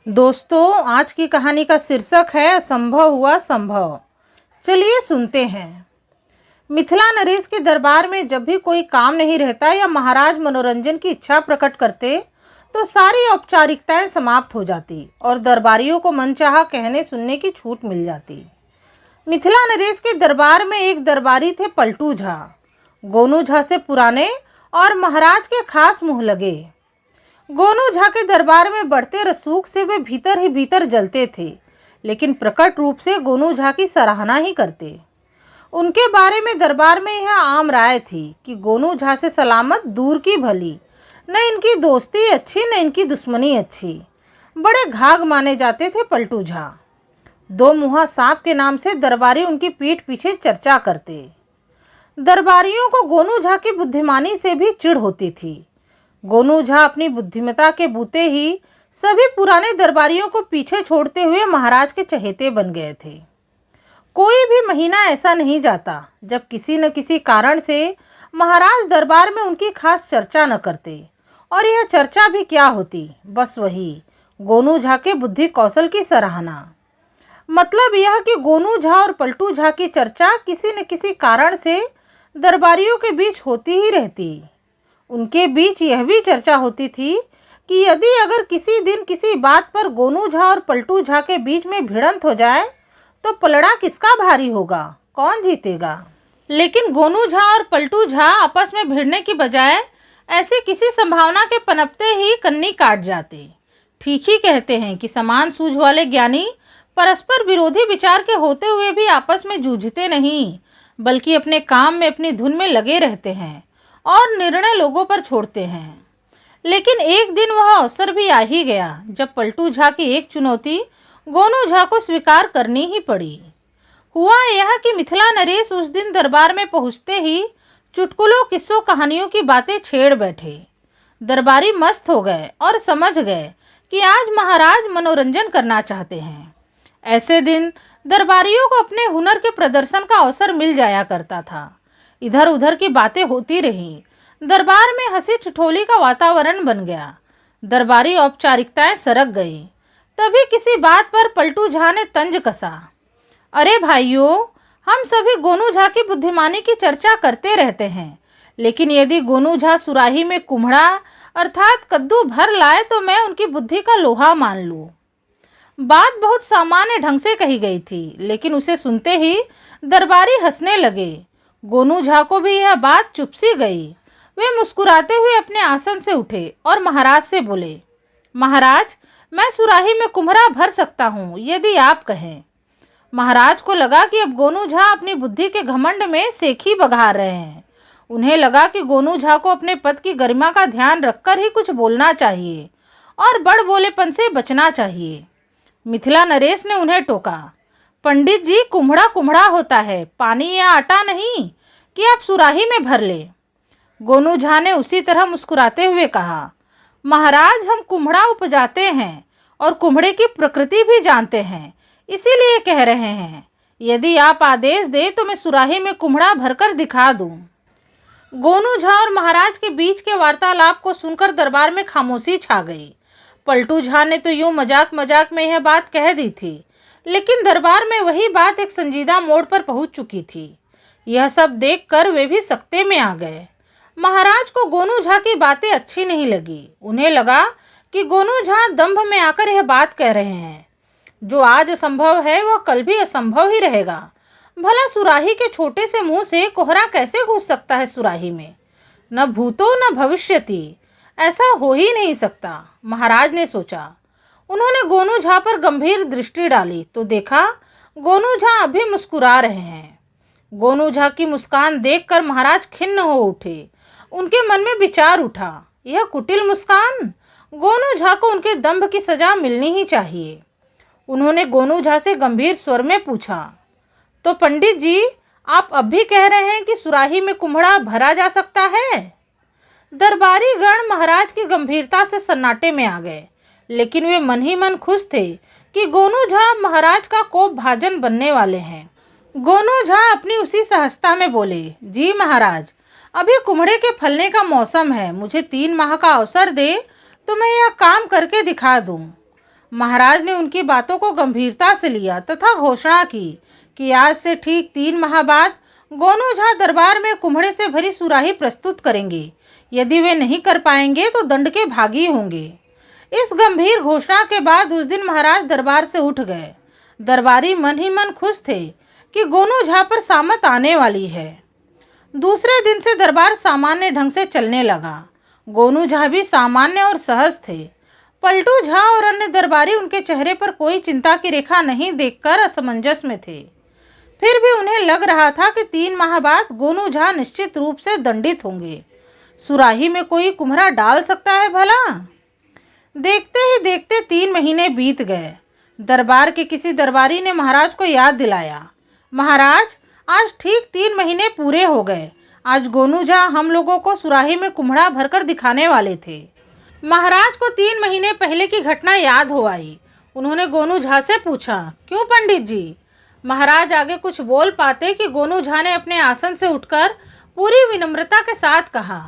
दोस्तों, आज की कहानी का शीर्षक है असंभव हुआ संभव। चलिए सुनते हैं। मिथिला नरेश के दरबार में जब भी कोई काम नहीं रहता या महाराज मनोरंजन की इच्छा प्रकट करते तो सारी औपचारिकताएं समाप्त हो जाती और दरबारियों को मनचाहा कहने सुनने की छूट मिल जाती। मिथिला नरेश के दरबार में एक दरबारी थे पलटू झा। गोनू झा से पुराने और महाराज के खास मुँह लगे। गोनू झा के दरबार में बढ़ते रसूख से वे भीतर ही भीतर जलते थे, लेकिन प्रकट रूप से गोनू झा की सराहना ही करते। उनके बारे में दरबार में यह आम राय थी कि गोनू झा से सलामत दूर की भली, न इनकी दोस्ती अच्छी न इनकी दुश्मनी अच्छी। बड़े घाघ माने जाते थे पलटू झा। दो मुँहा सांप के नाम से दरबारी उनकी पीठ पीछे चर्चा करते। दरबारियों को गोनू झा की बुद्धिमानी से भी चिढ़ होती थी। गोनू झा अपनी बुद्धिमत्ता के बूते ही सभी पुराने दरबारियों को पीछे छोड़ते हुए महाराज के चहेते बन गए थे। कोई भी महीना ऐसा नहीं जाता जब किसी न किसी कारण से महाराज दरबार में उनकी खास चर्चा न करते, और यह चर्चा भी क्या होती, बस वही गोनू झा के बुद्धि कौशल की सराहना। मतलब यह कि गोनू झा और पलटू झा की चर्चा किसी न किसी कारण से दरबारियों के बीच होती ही रहती। उनके बीच यह भी चर्चा होती थी कि यदि अगर किसी दिन किसी बात पर गोनू झा और पलटू झा के बीच में भिड़ंत हो जाए तो पलड़ा किसका भारी होगा, कौन जीतेगा। लेकिन गोनू झा और पलटू झा आपस में भिड़ने की बजाय ऐसी किसी संभावना के पनपते ही कन्नी काट जाते। ठीक ही कहते हैं कि समान सूझ वाले ज्ञानी परस्पर विरोधी विचार के होते हुए भी आपस में जूझते नहीं, बल्कि अपने काम में अपनी धुन में लगे रहते हैं और निर्णय लोगों पर छोड़ते हैं। लेकिन एक दिन वह अवसर भी आ ही गया जब पलटू झा की एक चुनौती गोनू झा को स्वीकार करनी ही पड़ी। हुआ यह कि मिथिला नरेश उस दिन दरबार में पहुंचते ही चुटकुलों किस्सों कहानियों की बातें छेड़ बैठे। दरबारी मस्त हो गए और समझ गए कि आज महाराज मनोरंजन करना चाहते हैं। ऐसे दिन दरबारियों को अपने हुनर के प्रदर्शन का अवसर मिल जाया करता था। इधर उधर की बातें होती रही। दरबार में हंसी ठिठोली का वातावरण बन गया। दरबारी औपचारिकताएं सरक गई। तभी किसी बात पर पलटू झा ने तंज कसा। अरे भाइयों, हम सभी गोनू झा की बुद्धिमानी की चर्चा करते रहते हैं, लेकिन यदि गोनू झा सुराही में कुम्हड़ा अर्थात कद्दू भर लाए तो मैं उनकी बुद्धि का लोहा मान लूं। बात बहुत सामान्य ढंग से कही गई थी, लेकिन उसे सुनते ही दरबारी हंसने लगे। गोनू झा को भी यह बात चुप सी गई। वे मुस्कुराते हुए अपने आसन से उठे और महाराज से बोले, महाराज, मैं सुराही में कुम्हरा भर सकता हूँ यदि आप कहें। महाराज को लगा कि अब गोनू झा अपनी बुद्धि के घमंड में सेखी बघार रहे हैं। उन्हें लगा कि गोनू झा को अपने पद की गरिमा का ध्यान रखकर ही कुछ बोलना चाहिए और बड़ बोलेपन से बचना चाहिए। मिथिला नरेश ने उन्हें टोका, पंडित जी, कुम्हड़ा कुम्हड़ा होता है, पानी या आटा नहीं कि आप सुराही में भर ले। गोनू झा ने उसी तरह मुस्कुराते हुए कहा, महाराज, हम कुम्हड़ा उपजाते हैं और कुम्हड़े की प्रकृति भी जानते हैं, इसीलिए कह रहे हैं। यदि आप आदेश दें तो मैं सुराही में कुम्हड़ा भरकर दिखा दूं। गोनू झा और महाराज के बीच के वार्तालाप को सुनकर दरबार में खामोशी छा गई। पलटू झा ने तो यूं मजाक मजाक में यह बात कह दी थी, लेकिन दरबार में वही बात एक संजीदा मोड़ पर पहुंच चुकी थी। यह सब देखकर वे भी सकते में आ गए। महाराज को गोनू झा की बातें अच्छी नहीं लगी। उन्हें लगा कि गोनू झा दंभ में आकर यह बात कह रहे हैं। जो आज असंभव है वह कल भी असंभव ही रहेगा। भला सुराही के छोटे से मुंह से कोहरा कैसे घुस सकता है सुराही में? न भूतो न भविष्यति, ऐसा हो ही नहीं सकता, महाराज ने सोचा। उन्होंने गोनू झा पर गंभीर दृष्टि डाली तो देखा गोनू झा अभी मुस्कुरा रहे हैं। गोनू झा की मुस्कान देखकर महाराज खिन्न हो उठे। उनके मन में विचार उठा, यह कुटिल मुस्कान, गोनू झा को उनके दंभ की सजा मिलनी ही चाहिए। उन्होंने गोनू झा से गंभीर स्वर में पूछा, तो पंडित जी, आप अब भी कह रहे हैं कि सुराही में कुम्हड़ा भरा जा सकता है? दरबारी गण महाराज की गंभीरता से सन्नाटे में आ गए, लेकिन वे मन ही मन खुश थे कि गोनू झा महाराज का कोप भाजन बनने वाले हैं। गोनू झा अपनी उसी सहजता में बोले, जी महाराज, अभी कुम्हड़े के फलने का मौसम है, मुझे 3 माह का अवसर दे तो मैं यह काम करके दिखा दूं। महाराज ने उनकी बातों को गंभीरता से लिया तथा घोषणा की कि आज से ठीक 3 माह बाद गोनू झा दरबार में कुम्हड़े से भरी सुराही प्रस्तुत करेंगे। यदि वे नहीं कर पाएंगे तो दंड के भागी होंगे। इस गंभीर घोषणा के बाद उस दिन महाराज दरबार से उठ गए। दरबारी मन ही मन खुश थे कि गोनू झा पर सामत आने वाली है। दूसरे दिन से दरबार सामान्य ढंग से चलने लगा। गोनू झा भी सामान्य और सहज थे। पलटू झा और अन्य दरबारी उनके चेहरे पर कोई चिंता की रेखा नहीं देखकर असमंजस में थे। फिर भी उन्हें लग रहा था कि 3 माह बाद गोनू झा निश्चित रूप से दंडित होंगे। सुराही में कोई कुम्हरा डाल सकता है भला? देखते ही देखते 3 महीने बीत गए। दरबार के किसी दरबारी ने महाराज को याद दिलाया, महाराज आज ठीक 3 महीने पूरे हो गए। आज गोनू झा हम लोगों को सुराही में कुम्हड़ा भरकर दिखाने वाले थे। महाराज को 3 महीने पहले की घटना याद हो आई। उन्होंने गोनू झा से पूछा, क्यों पंडित जी? महाराज आगे कुछ बोल पाते कि गोनू झा ने अपने आसन से उठकर पूरी विनम्रता के साथ कहा,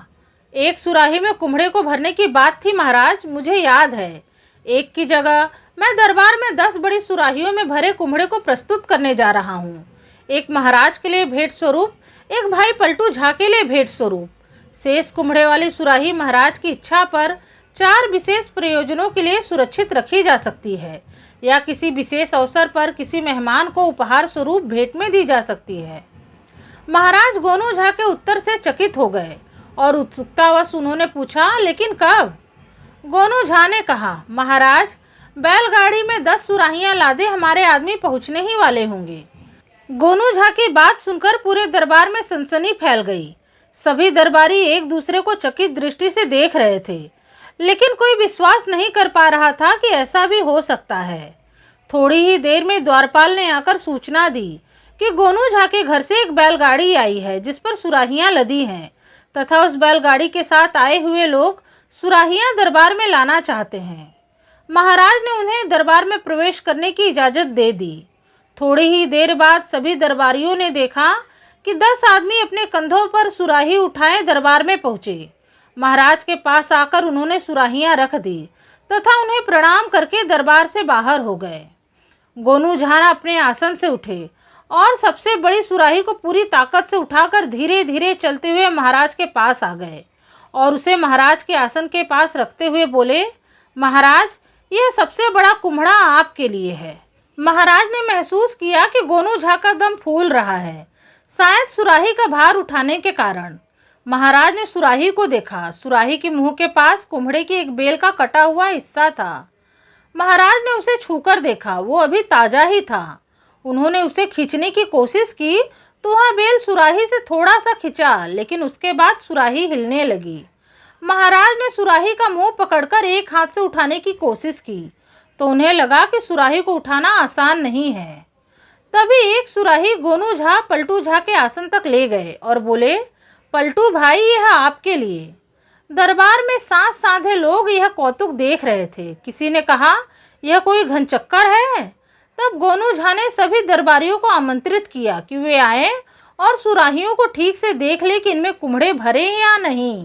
एक सुराही में कुम्हड़े को भरने की बात थी महाराज, मुझे याद है। एक की जगह मैं दरबार में 10 बड़ी सुराहियों में भरे कुम्हड़े को प्रस्तुत करने जा रहा हूँ। एक महाराज के लिए भेंट स्वरूप, एक भाई पलटू झा के लिए भेंट स्वरूप। शेष कुम्हड़े वाली सुराही महाराज की इच्छा पर 4 विशेष प्रयोजनों के लिए सुरक्षित रखी जा सकती है या किसी विशेष अवसर पर किसी मेहमान को उपहार स्वरूप भेंट में दी जा सकती है। महाराज गोनू झा के उत्तर से चकित हो गए और उत्सुकतावश उन्होंने पूछा, लेकिन कब? गोनू झा ने कहा, महाराज बैलगाड़ी में 10 सुराहियां लादे हमारे आदमी पहुंचने ही वाले होंगे। गोनू झा की बात सुनकर पूरे दरबार में सनसनी फैल गई। सभी दरबारी एक दूसरे को चकित दृष्टि से देख रहे थे, लेकिन कोई विश्वास नहीं कर पा रहा था कि ऐसा भी हो सकता है। थोड़ी ही देर में द्वारपाल ने आकर सूचना दी कि गोनू झा के घर से एक बैलगाड़ी आई है जिस पर सुराहियां लदी हैं तथा उस बैलगाड़ी के साथ आए हुए लोग सुराहियां दरबार में लाना चाहते हैं। महाराज ने उन्हें दरबार में प्रवेश करने की इजाज़त दे दी। थोड़ी ही देर बाद सभी दरबारियों ने देखा कि 10 आदमी अपने कंधों पर सुराही उठाए दरबार में पहुँचे। महाराज के पास आकर उन्होंने सुराहियां रख दी तथा उन्हें प्रणाम करके दरबार से बाहर हो गए। गोनू झा अपने आसन से उठे और सबसे बड़ी सुराही को पूरी ताकत से उठाकर धीरे धीरे चलते हुए महाराज के पास आ गए और उसे महाराज के आसन के पास रखते हुए बोले, महाराज यह सबसे बड़ा कुम्हड़ा आपके लिए है। महाराज ने महसूस किया कि गोनू झा का दम फूल रहा है, शायद सुराही का भार उठाने के कारण। महाराज ने सुराही को देखा। सुराही के मुंह के पास कुम्हड़े की एक बेल का कटा हुआ हिस्सा था। महाराज ने उसे छूकर देखा, वो अभी ताज़ा ही था। उन्होंने उसे खींचने की कोशिश की तो वह बेल सुराही से थोड़ा सा खिंचा, लेकिन उसके बाद सुराही हिलने लगी। महाराज ने सुराही का मुंह पकड़कर एक हाथ से उठाने की कोशिश की तो उन्हें लगा कि सुराही को उठाना आसान नहीं है। तभी एक सुराही गोनू झा पलटू झा के आसन तक ले गए और बोले, पलटू भाई यह आपके लिए। दरबार में सांस साधे लोग यह कौतुक देख रहे थे। किसी ने कहा, यह कोई घनचक्कर है। तब गोनू झा ने सभी दरबारियों को आमंत्रित किया कि वे आए और सुराहियों को ठीक से देख ले कि इनमें कुम्हड़े भरे या नहीं।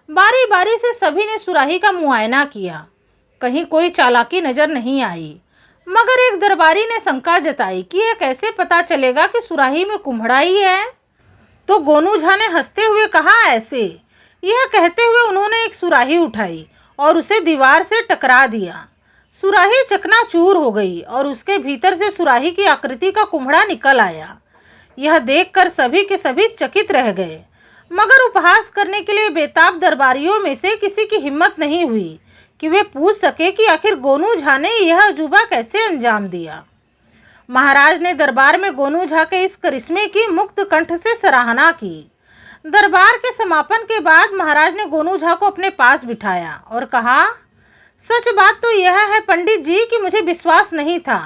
बारी बारी से सभी ने सुराही का मुआयना किया। कहीं कोई चालाकी नजर नहीं आई, मगर एक दरबारी ने शंका जताई कि यह कैसे पता चलेगा कि सुराही में कुम्हड़ा ही है। तो गोनू झा ने हंसते हुए कहा, ऐसे। यह कहते हुए उन्होंने एक सुराही उठाई और उसे दीवार से टकरा दिया। सुराही चकनाचूर हो गई और उसके भीतर से सुराही की आकृति का कुम्हड़ा निकल आया। यह देखकर सभी के सभी चकित रह गए, मगर उपहास करने के लिए बेताब दरबारियों में से किसी की हिम्मत नहीं हुई कि वे पूछ सके कि आखिर गोनू झा ने यह अजूबा कैसे अंजाम दिया। महाराज ने दरबार में गोनू झा के इस करिश्मे की मुक्त कंठ से सराहना की। दरबार के समापन के बाद महाराज ने गोनू झा को अपने पास बिठाया और कहा, सच बात तो यह है पंडित जी कि मुझे विश्वास नहीं था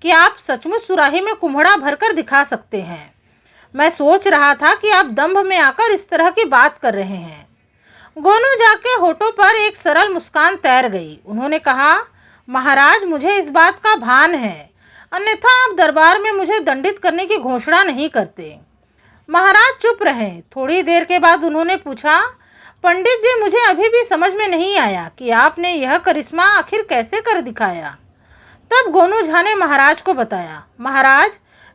कि आप सचमुच सुराही में कुम्हड़ा भरकर दिखा सकते हैं। मैं सोच रहा था कि आप दंभ में आकर इस तरह की बात कर रहे हैं। गोनू झा के होठों पर एक सरल मुस्कान तैर गई। उन्होंने कहा, महाराज मुझे इस बात का भान है, अन्यथा आप दरबार में मुझे दंडित करने की घोषणा नहीं करते। महाराज चुप रहे। थोड़ी देर के बाद उन्होंने पूछा, पंडित जी मुझे अभी भी समझ में नहीं आया कि आपने यह करिश्मा आखिर कैसे कर दिखाया। तब गोनू झा ने महाराज को बताया, महाराज,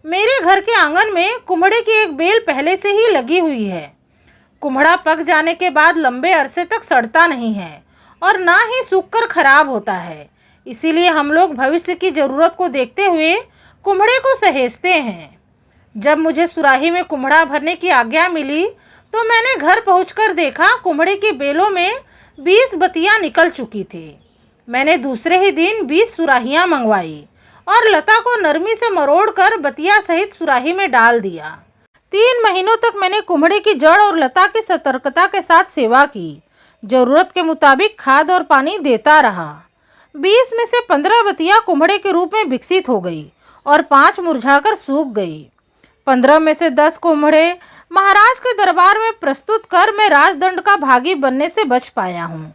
मेरे घर के आंगन में कुम्हड़े की एक बेल पहले से ही लगी हुई है। कुम्हड़ा पक जाने के बाद लंबे अरसे तक सड़ता नहीं है और ना ही सूखकर खराब होता है। इसीलिए हम लोग भविष्य की ज़रूरत को देखते हुए कुम्हड़े को सहेजते हैं। जब मुझे सुराही में कुम्हड़ा भरने की आज्ञा मिली तो मैंने घर पहुंचकर देखा कुम्हड़े की बेलों में 20 बतियां निकल चुकी थी। मैंने दूसरे ही दिन 20 सुराहियां मंगवाई और लता को नरमी से मरोड़कर बतिया सहित सुराही में डाल दिया। 3 महीनों तक मैंने कुम्हड़े की जड़ और लता की सतर्कता के साथ सेवा की। जरूरत के मुताबिक खाद और पानी देता रहा। 20 में से 15 बतिया कुम्हड़े के रूप में विकसित हो गई और 5 मुरझाकर सूख गई। 15 में से 10 कुम्हड़े महाराज के दरबार में प्रस्तुत कर मैं राजदंड का भागी बनने से बच पाया हूँ।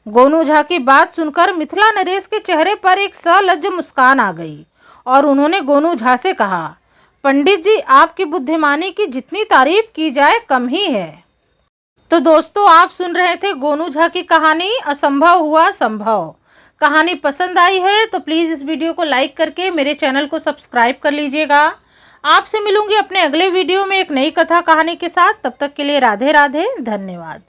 गोनू झा की बात सुनकर मिथिला नरेश के चेहरे पर एक सलज्ज मुस्कान आ गई और उन्होंने गोनू झा से कहा, पंडित जी, आपकी बुद्धिमानी की जितनी तारीफ की जाए कम ही है। तो दोस्तों, आप सुन रहे थे गोनू झा की कहानी असंभव हुआ संभव। कहानी पसंद आई है तो प्लीज़ इस वीडियो को लाइक करके मेरे चैनल को सब्सक्राइब कर लीजिएगा। आपसे मिलूंगी अपने अगले वीडियो में एक नई कथा कहानी के साथ। तब तक के लिए राधे राधे, धन्यवाद।